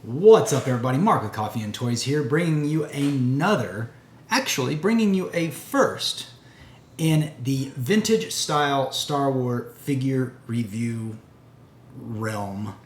What's up, everybody? Mark with Coffee and Toys here, bringing you bringing you a first in the vintage style Star Wars figure review realm.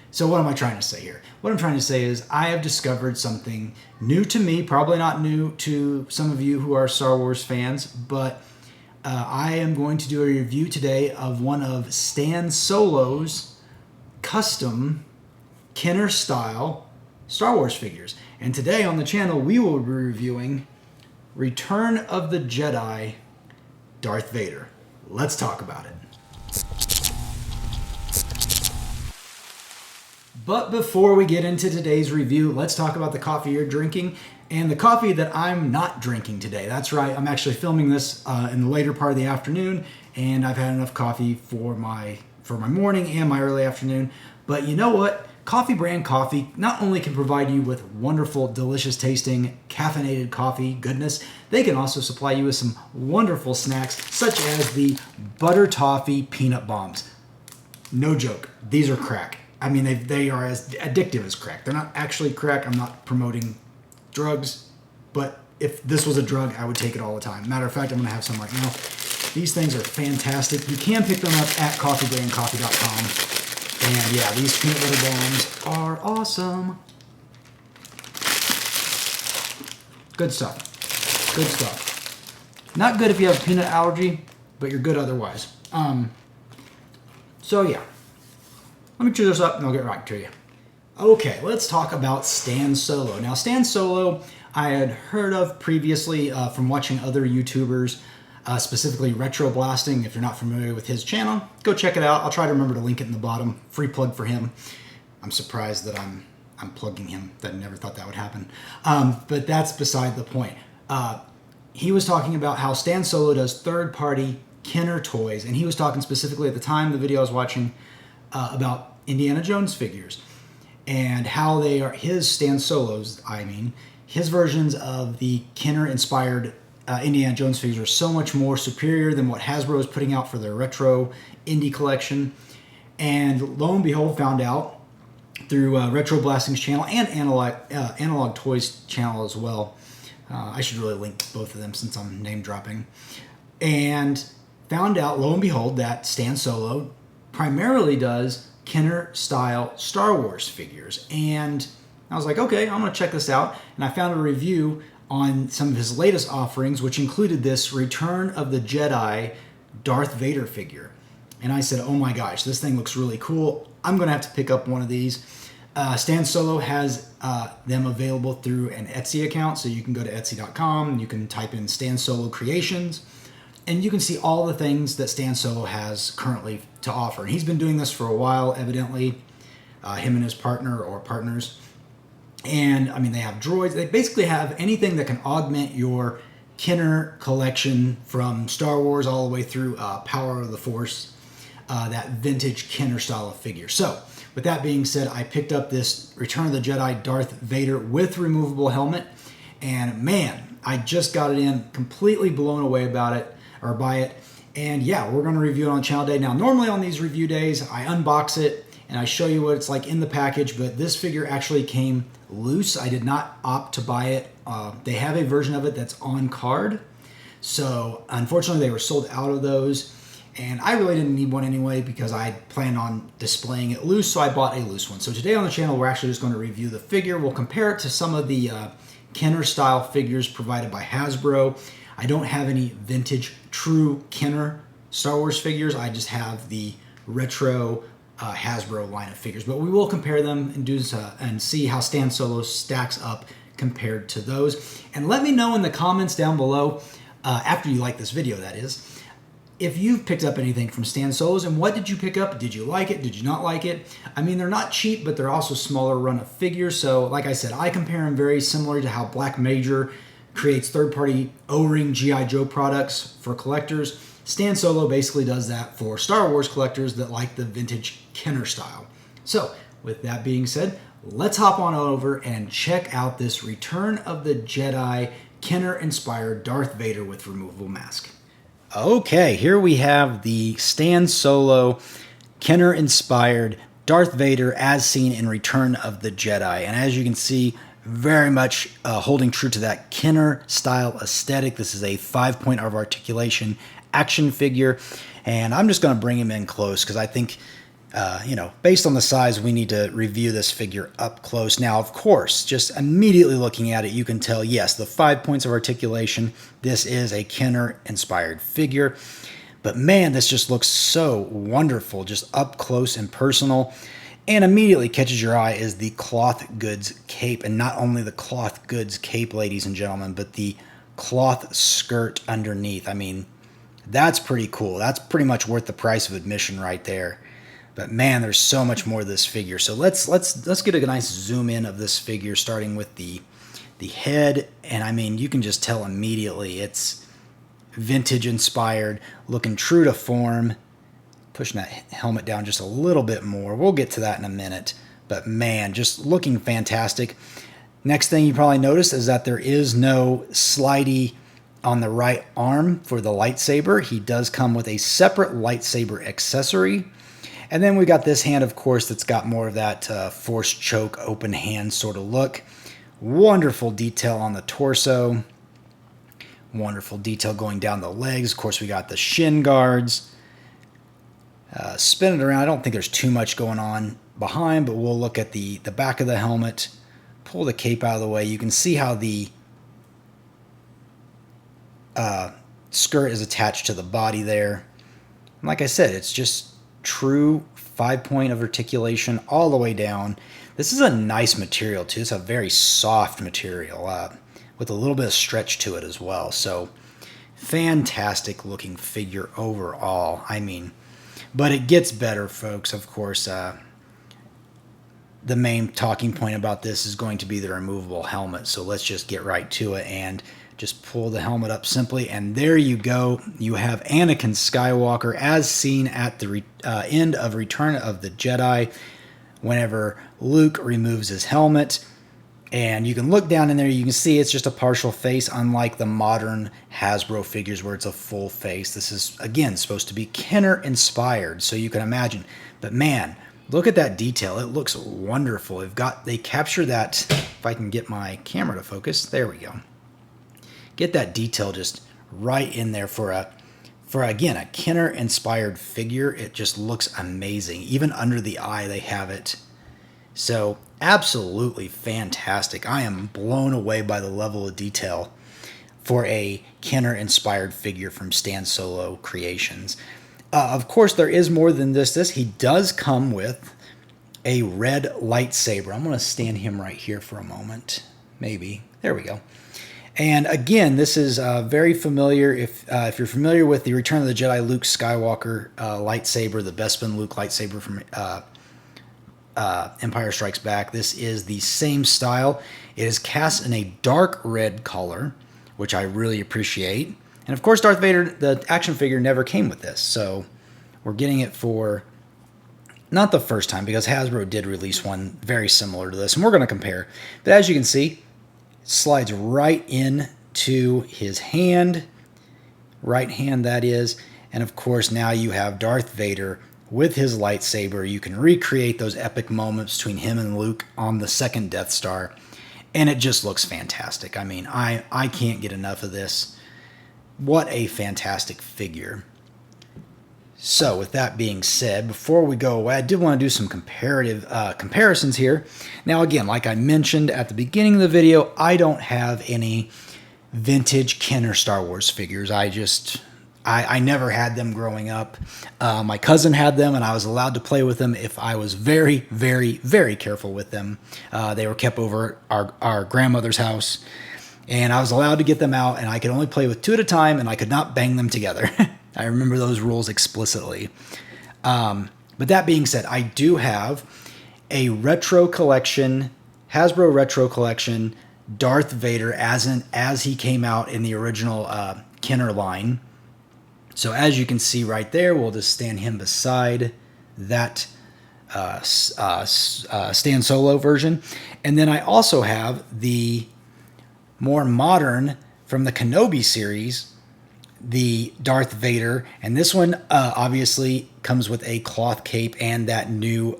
So what am I trying to say here? What I'm trying to say is I have discovered something new to me, probably not new to some of you who are Star Wars fans, but I am going to do a review today of one of Stan Solo's custom Kenner style Star Wars figures. And today on the channel we will be reviewing Return of the Jedi Darth Vader. Let's talk about it. But before we get into today's review, let's talk about the coffee you're drinking and the coffee that I'm not drinking today. That's right, I'm actually filming this in the later part of the afternoon, and I've had enough coffee for my morning and my early afternoon. But you know what? Coffee Brand Coffee not only can provide you with wonderful, delicious tasting, caffeinated coffee goodness, they can also supply you with some wonderful snacks such as the Butter Toffee Peanut Bombs. No joke, these are crack. I mean, they are as addictive as crack. They're not actually crack. I'm not promoting drugs, but if this was a drug, I would take it all the time. Matter of fact, I'm going to have some right now. These things are fantastic. You can pick them up at coffeebrandcoffee.com. And yeah, these peanut butter bombs are awesome. Good stuff. Good stuff. Not good if you have a peanut allergy, but you're good otherwise. So yeah, let me chew this up and I'll get right to you. Okay, let's talk about Stan Solo. Now, Stan Solo, I had heard of previously from watching other YouTubers, specifically Retro Blasting. If you're not familiar with his channel, go check it out. I'll try to remember to link it in the bottom. Free plug for him. I'm surprised that I'm plugging him. I never thought that would happen. But that's beside the point. He was talking about how Stan Solo does third-party Kenner toys, and he was talking specifically at the time, the video I was watching, about Indiana Jones figures and how they are his Stan Solo's, his versions of the Kenner-inspired Indiana Jones figures are so much more superior than what Hasbro is putting out for their retro indie collection. And lo and behold, found out through Retro Blasting's channel and Analog Toys channel as well. I should really link both of them since I'm name dropping. And found out, lo and behold, that Stan Solo primarily does Kenner style Star Wars figures. And I was like, okay, I'm going to check this out. And I found a review on some of his latest offerings, which included this Return of the Jedi Darth Vader figure. And I said, oh my gosh, this thing looks really cool. I'm going to have to pick up one of these. Stan Solo has them available through an Etsy account, so you can go to etsy.com, and you can type in Stan Solo Creations, and you can see all the things that Stan Solo has currently to offer. And he's been doing this for a while, evidently, him and his partner or partners. And I mean, they have droids. They basically have anything that can augment your Kenner collection from Star Wars all the way through Power of the Force, that vintage Kenner style of figure. So with that being said, I picked up this Return of the Jedi Darth Vader with removable helmet. And man, I just got it in, completely blown away by it. And yeah, we're going to review it on channel day. Now, normally on these review days, I unbox it and I show you what it's like in the package, but this figure actually came loose. I did not opt to buy it. They have a version of it that's on card. So unfortunately they were sold out of those, and I really didn't need one anyway because I planned on displaying it loose, so I bought a loose one. So today on the channel we're actually just going to review the figure. We'll compare it to some of the Kenner style figures provided by Hasbro. I don't have any vintage true Kenner Star Wars figures. I just have the retro Hasbro line of figures, but we will compare them and see how Stan Solo stacks up compared to those. And let me know in the comments down below, after you like this video that is, if you've picked up anything from Stan Solo's and what did you pick up? Did you like it? Did you not like it? I mean, they're not cheap, but they're also smaller run of figures. So like I said, I compare them very similar to how Black Major creates third-party O-ring G.I. Joe products for collectors. Stan Solo basically does that for Star Wars collectors that like the vintage Kenner style. So, with that being said, let's hop on over and check out this Return of the Jedi Kenner-inspired Darth Vader with removable mask. Okay, here we have the Stan Solo Kenner-inspired Darth Vader as seen in Return of the Jedi. And as you can see, very much holding true to that Kenner style aesthetic. This is a 5-point of articulation action figure. And I'm just going to bring him in close because I think, based on the size, we need to review this figure up close. Now, of course, just immediately looking at it, you can tell, yes, the 5 points of articulation, this is a Kenner-inspired figure. But man, this just looks so wonderful, just up close and personal. And immediately catches your eye is the cloth goods cape. And not only the cloth goods cape, ladies and gentlemen, but the cloth skirt underneath. I mean, that's pretty cool. That's pretty much worth the price of admission right there. But man, there's so much more to this figure. So let's get a nice zoom in of this figure, starting with the head. And I mean, you can just tell immediately it's vintage inspired, looking true to form. Pushing that helmet down just a little bit more. We'll get to that in a minute. But man, just looking fantastic. Next thing you probably noticed is that there is no slidey on the right arm for the lightsaber. He does come with a separate lightsaber accessory. And then we got this hand, of course, that's got more of that force choke, open hand sort of look. Wonderful detail on the torso. Wonderful detail going down the legs. Of course, we got the shin guards. Spin it around. I don't think there's too much going on behind, but we'll look at the back of the helmet. Pull the cape out of the way. You can see how the skirt is attached to the body there. And like I said, it's just true 5-point of articulation all the way down. This is a nice material too. It's a very soft material with a little bit of stretch to it as well. So fantastic looking figure overall. I mean, but it gets better, folks. Of course, the main talking point about this is going to be the removable helmet. So let's just get right to it and just pull the helmet up simply. And there you go. You have Anakin Skywalker as seen at the end of Return of the Jedi, whenever Luke removes his helmet. And you can look down in there, you can see it's just a partial face, unlike the modern Hasbro figures where it's a full face. This is, again, supposed to be Kenner-inspired, so you can imagine. But man, look at that detail. It looks wonderful. They capture that, if I can get my camera to focus, there we go. Get that detail just right in there for again, a Kenner-inspired figure. It just looks amazing. Even under the eye, they have it. So absolutely fantastic. I am blown away by the level of detail for a Kenner-inspired figure from Stan Solo Creations. Of course, there is more than this. He does come with a red lightsaber. I'm going to stand him right here for a moment. Maybe. There we go. And again, this is very familiar. If you're familiar with the Return of the Jedi Luke Skywalker lightsaber, the Bespin Luke lightsaber from Empire Strikes Back, this is the same style. It is cast in a dark red color, which I really appreciate. And of course, Darth Vader, the action figure, never came with this. So we're getting it for not the first time, because Hasbro did release one very similar to this, and we're going to compare. But as you can see, it slides right into his hand, right hand that is. And of course, now you have Darth Vader with his lightsaber. You can recreate those epic moments between him and Luke on the second Death Star, and it just looks fantastic. I mean, I can't get enough of this. What a fantastic figure. So with that being said, before we go away, I did want to do some comparisons here. Now again, like I mentioned at the beginning of the video, I don't have any vintage Kenner Star Wars figures. I never had them growing up. My cousin had them, and I was allowed to play with them if I was very, very, very careful with them. They were kept over at our grandmother's house, and I was allowed to get them out, and I could only play with 2 at a time, and I could not bang them together. I remember those rules explicitly. But that being said, I do have a retro collection, Hasbro retro collection, Darth Vader as he came out in the original Kenner line. So as you can see right there, we'll just stand him beside that Stan Solo version. And then I also have the more modern from the Kenobi series, the Darth Vader, and this one obviously comes with a cloth cape and that new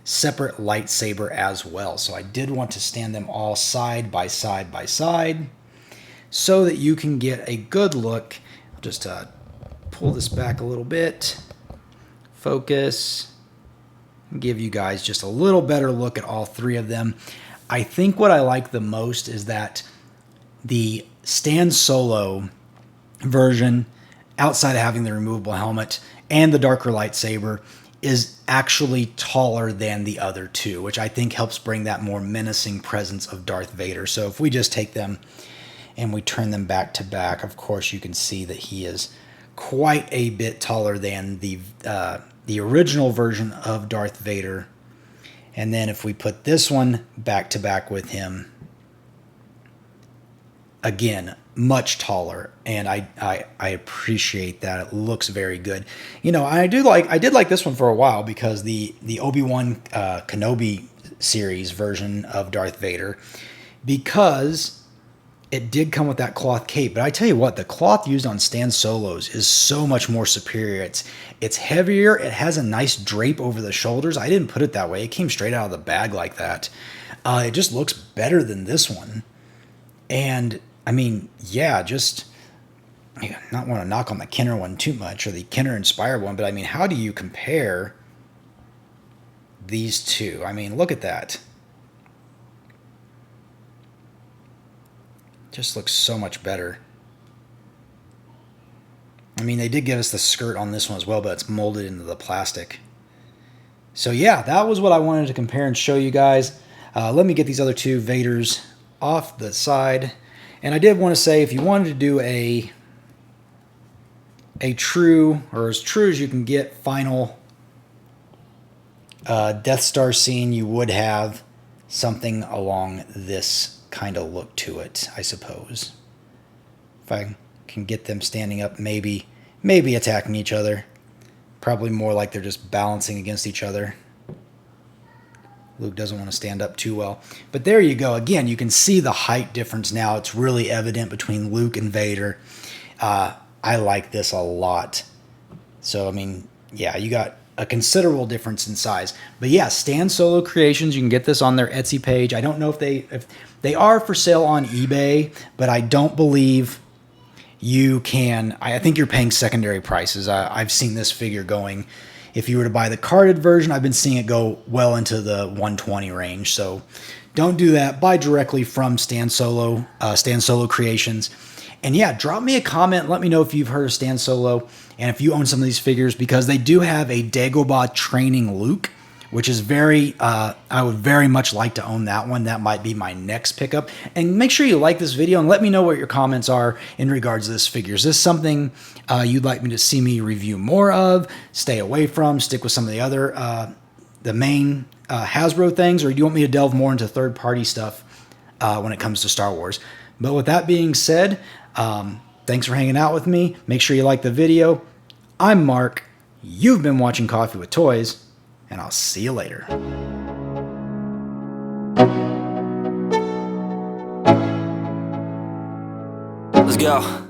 separate lightsaber as well. So I did want to stand them all side by side by side so that you can get a good look. I'll just pull this back a little bit, focus, and give you guys just a little better look at all three of them. I think what I like the most is that the Stan Solo version, outside of having the removable helmet and the darker lightsaber, is actually taller than the other two, which I think helps bring that more menacing presence of Darth Vader. So if we just take them and we turn them back to back, of course you can see that he is quite a bit taller than the original version of Darth Vader. And then if we put this one back to back with him, again, much taller, and I appreciate that. It looks very good. You know, I did like this one for a while because the Obi-Wan Kenobi series version of Darth Vader, because it did come with that cloth cape. But I tell you what, the cloth used on Stan Solo's is so much more superior. It's heavier. It has a nice drape over the shoulders. I didn't put it that way. It came straight out of the bag like that. It just looks better than this one. And I mean, yeah, just not want to knock on the Kenner one too much, or the Kenner inspired one, but I mean, how do you compare these two? I mean, look at that. Just looks so much better. I mean, they did give us the skirt on this one as well, but it's molded into the plastic. So yeah, that was what I wanted to compare and show you guys. Let me get these other two Vaders off the side. And I did want to say, if you wanted to do a true, or as true as you can get, final Death Star scene, you would have something along this kind of look to it, I suppose. If I can get them standing up, maybe attacking each other. Probably more like they're just balancing against each other. Luke doesn't want to stand up too well. But there you go. Again, you can see the height difference now. It's really evident between Luke and Vader. I like this a lot. So, I mean, yeah, you got a considerable difference in size. But yeah, Stan Solo Creations, you can get this on their Etsy page. I don't know if they are for sale on eBay, but I don't believe you can. I think you're paying secondary prices. I've seen this figure going, if you were to buy the carded version, I've been seeing it go well into the 120 range. So don't do that. Buy directly from Stan Solo Creations. And yeah, drop me a comment. Let me know if you've heard of Stan Solo and if you own some of these figures, because they do have a Dagobah training Luke, which is I would very much like to own that one. That might be my next pickup. And make sure you like this video and let me know what your comments are in regards to this figure. Is this something you'd like me to see me review more of, stay away from, stick with some of the other, the main Hasbro things, or do you want me to delve more into third-party stuff when it comes to Star Wars? But with that being said, thanks for hanging out with me. Make sure you like the video. I'm Mark. You've been watching Coffee with Toys, and I'll see you later. Let's go.